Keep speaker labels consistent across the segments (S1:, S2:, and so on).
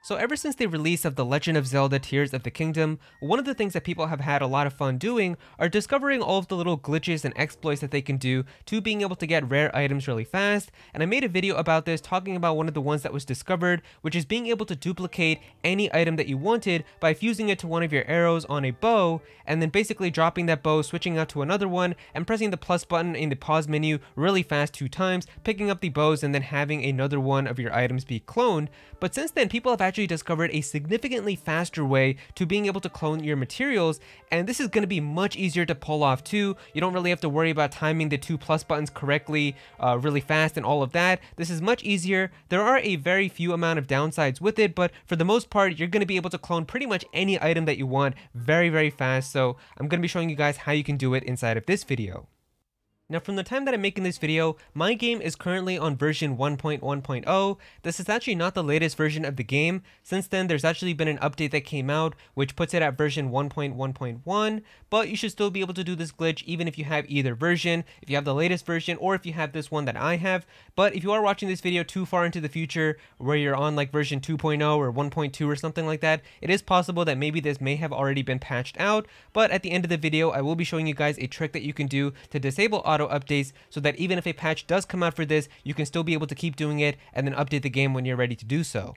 S1: So ever since the release of The Legend of Zelda Tears of the Kingdom, one of the things that people have had a lot of fun doing are discovering all of the little glitches and exploits that they can do to being able to get rare items really fast, and I made a video about this talking about one of the ones that was discovered, which is being able to duplicate any item that you wanted by fusing it to one of your arrows on a bow, and then basically dropping that bow, switching out to another one, and pressing the plus button in the pause menu really fast 2 times, picking up the bows, and then having another one of your items be cloned. But since then, people have actually discovered a significantly faster way to being able to clone your materials, and this is going to be much easier to pull off too. You don't really have to worry about timing the 2 plus buttons correctly really fast and all of that. This is much easier. There are a very few amount of downsides with it, but for the most part, you're going to be able to clone pretty much any item that you want very fast. So I'm going to be showing you guys how you can do it inside of this video. Now, from the time that I'm making this video, my game is currently on version 1.1.0. This is actually not the latest version of the game. Since then, there's actually been an update that came out, which puts it at version 1.1.1, but you should still be able to do this glitch even if you have either version, if you have the latest version, or if you have this one that I have. But if you are watching this video too far into the future, where you're on like version 2.0 or 1.2 or something like that, it is possible that maybe this may have already been patched out, but at the end of the video, I will be showing you guys a trick that you can do to disable auto updates so that even if a patch does come out for this, you can still be able to keep doing it and then update the game when you're ready to do so.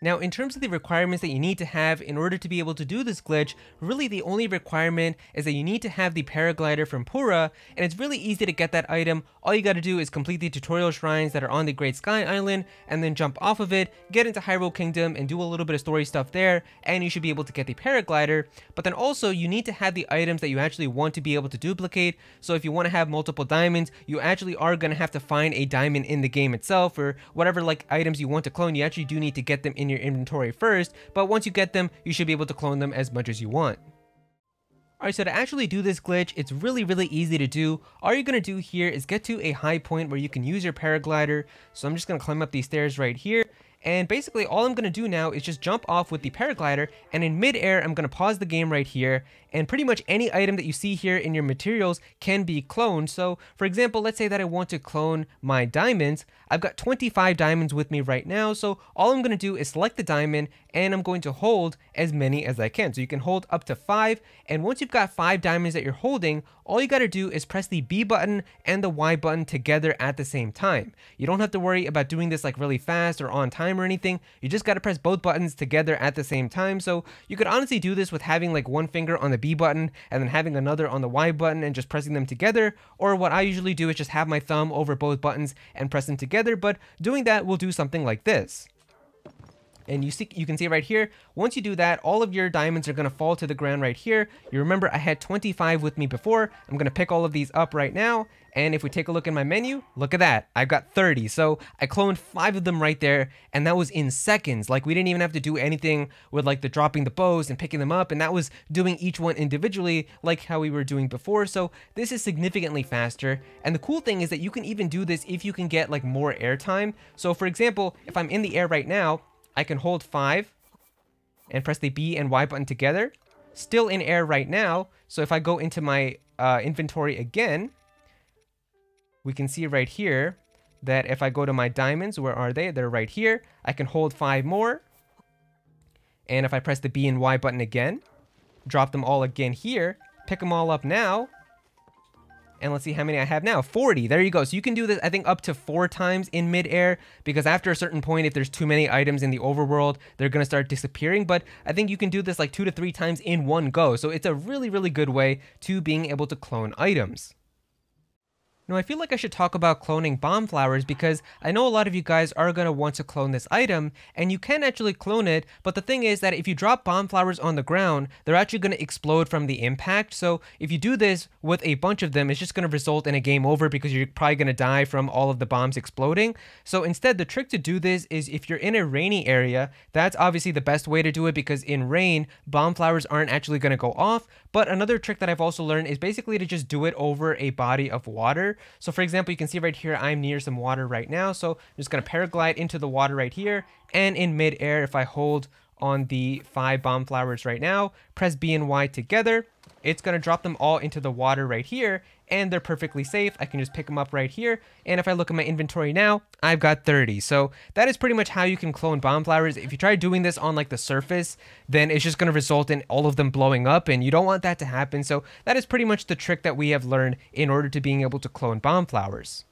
S1: Now, in terms of the requirements that you need to have in order to be able to do this glitch, really the only requirement is that you need to have the paraglider from Pura, and it's really easy to get that item. All you gotta do is complete the tutorial shrines that are on the Great Sky Island, and then jump off of it, get into Hyrule Kingdom, and do a little bit of story stuff there, and you should be able to get the paraglider. But then also, you need to have the items that you actually want to be able to duplicate. So if you want to have multiple diamonds, you actually are gonna have to find a diamond in the game itself, or whatever like items you want to clone, you actually do need to get them in your inventory first, but once you get them, you should be able to clone them as much as you want. Alright, so to actually do this glitch, it's really easy to do. All you're going to do here is get to a high point where you can use your paraglider. So I'm just going to climb up these stairs right here. And basically all I'm going to do now is just jump off with the paraglider, and in mid-air I'm going to pause the game right here, and pretty much any item that you see here in your materials can be cloned. So for example, let's say that I want to clone my diamonds. I've got 25 diamonds with me right now, so all I'm going to do is select the diamond, and I'm going to hold as many as I can. So you can hold up to 5, and once you've got 5 diamonds that you're holding, all you got to do is press the B button and the Y button together at the same time. You don't have to worry about doing this like really fast or on time or anything. You just got to press both buttons together at the same time. So you could honestly do this with having like one finger on the B button and then having another on the Y button and just pressing them together, or what I usually do is just have my thumb over both buttons and press them together, but doing that will do something like this. And you can see right here, once you do that, all of your diamonds are going to fall to the ground right here. You remember I had 25 with me before. I'm going to pick all of these up right now. And if we take a look in my menu, look at that. I've got 30. So I cloned 5 of them right there. And that was in seconds. Like we didn't even have to do anything with like the dropping the bows and picking them up. And that was doing each one individually like how we were doing before. So this is significantly faster. And the cool thing is that you can even do this if you can get like more air time. So for example, if I'm in the air right now, I can hold 5 and press the B and Y button together. Still in air right now. So if I go into my inventory again, we can see right here that if I go to my diamonds, where are they? They're right here. I can hold 5 more. And if I press the B and Y button again, drop them all again here, pick them all up now. And let's see how many I have now. 40. There you go. So you can do this, I think, up to 4 times in midair, because after a certain point, if there's too many items in the overworld, they're going to start disappearing. But I think you can do this like 2 to 3 times in one go. So it's a really good way to being able to clone items. Now, I feel like I should talk about cloning bomb flowers, because I know a lot of you guys are going to want to clone this item, and you can actually clone it, but the thing is that if you drop bomb flowers on the ground, they're actually going to explode from the impact. So if you do this with a bunch of them, it's just going to result in a game over, because you're probably going to die from all of the bombs exploding. So instead, the trick to do this is if you're in a rainy area, that's obviously the best way to do it, because in rain, bomb flowers aren't actually going to go off. But another trick that I've also learned is basically to just do it over a body of water. So for example, you can see right here, I'm near some water right now. So I'm just going to paraglide into the water right here. And in midair, if I hold on the 5 bomb flowers right now, press B and Y together, it's going to drop them all into the water right here, and they're perfectly safe. I can just pick them up right here, and if I look at my inventory now, I've got 30. So that is pretty much how you can clone bomb flowers. If you try doing this on like the surface, then it's just going to result in all of them blowing up, and you don't want that to happen. So that is pretty much the trick that we have learned in order to being able to clone bomb flowers.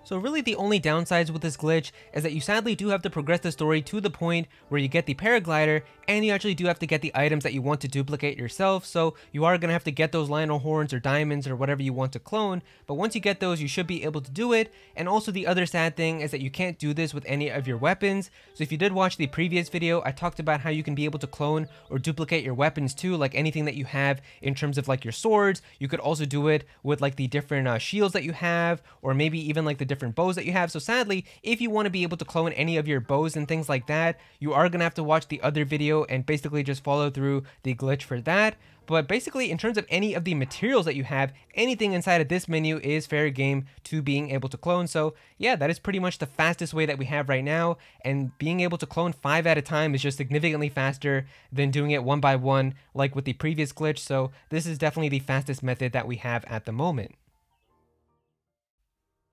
S1: So really the only downsides with this glitch is that you sadly do have to progress the story to the point where you get the paraglider, and you actually do have to get the items that you want to duplicate yourself, so you are going to have to get those lionel horns or diamonds or whatever you want to clone, but once you get those you should be able to do it. And also the other sad thing is that you can't do this with any of your weapons. So if you did watch the previous video, I talked about how you can be able to clone or duplicate your weapons too, like anything that you have in terms of like your swords. You could also do it with like the different shields that you have, or maybe even like the different bows that you have. So sadly, if you want to be able to clone any of your bows and things like that, you are going to have to watch the other video and basically just follow through the glitch for that. But basically, in terms of any of the materials that you have, anything inside of this menu is fair game to being able to clone. So yeah, that is pretty much the fastest way that we have right now, and being able to clone 5 at a time is just significantly faster than doing it one by one like with the previous glitch. So this is definitely the fastest method that we have at the moment.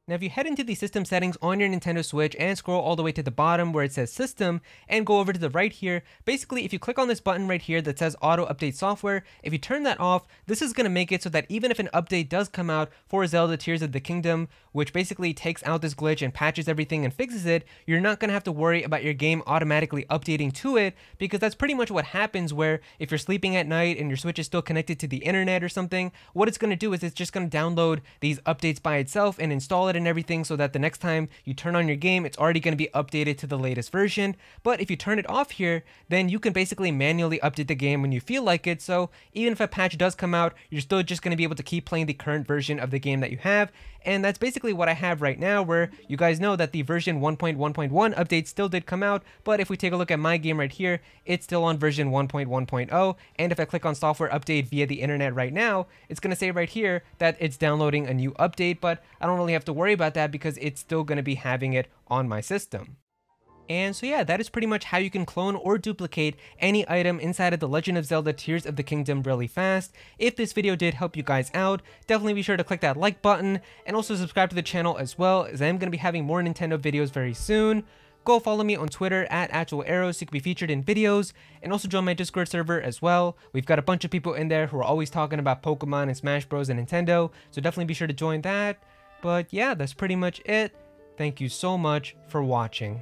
S1: Now if you head into the system settings on your Nintendo Switch and scroll all the way to the bottom where it says system and go over to the right here, basically if you click on this button right here that says auto update software, if you turn that off, this is going to make it so that even if an update does come out for Zelda Tears of the Kingdom, which basically takes out this glitch and patches everything and fixes it, you're not going to have to worry about your game automatically updating to it, because that's pretty much what happens where if you're sleeping at night and your Switch is still connected to the internet or something, what it's going to do is it's just going to download these updates by itself and install it and everything, so that the next time you turn on your game, it's already going to be updated to the latest version. But if you turn it off here, then you can basically manually update the game when you feel like it. So even if a patch does come out, you're still just going to be able to keep playing the current version of the game that you have. And that's basically what I have right now, where you guys know that the version 1.1.1 update still did come out, but if we take a look at my game right here, it's still on version 1.1.0, and if I click on software update via the internet right now, it's going to say right here that it's downloading a new update, but I don't really have to worry about that because it's still going to be having it on my system. And so yeah, that is pretty much how you can clone or duplicate any item inside of the Legend of Zelda Tears of the Kingdom really fast. If this video did help you guys out, definitely be sure to click that like button and also subscribe to the channel as well, as I am going to be having more Nintendo videos very soon. Go follow me on Twitter at Aero so you can be featured in videos, and also join my Discord server as well. We've got a bunch of people in there who are always talking about Pokemon and Smash Bros and Nintendo, so definitely be sure to join that. But yeah, that's pretty much it. Thank you so much for watching.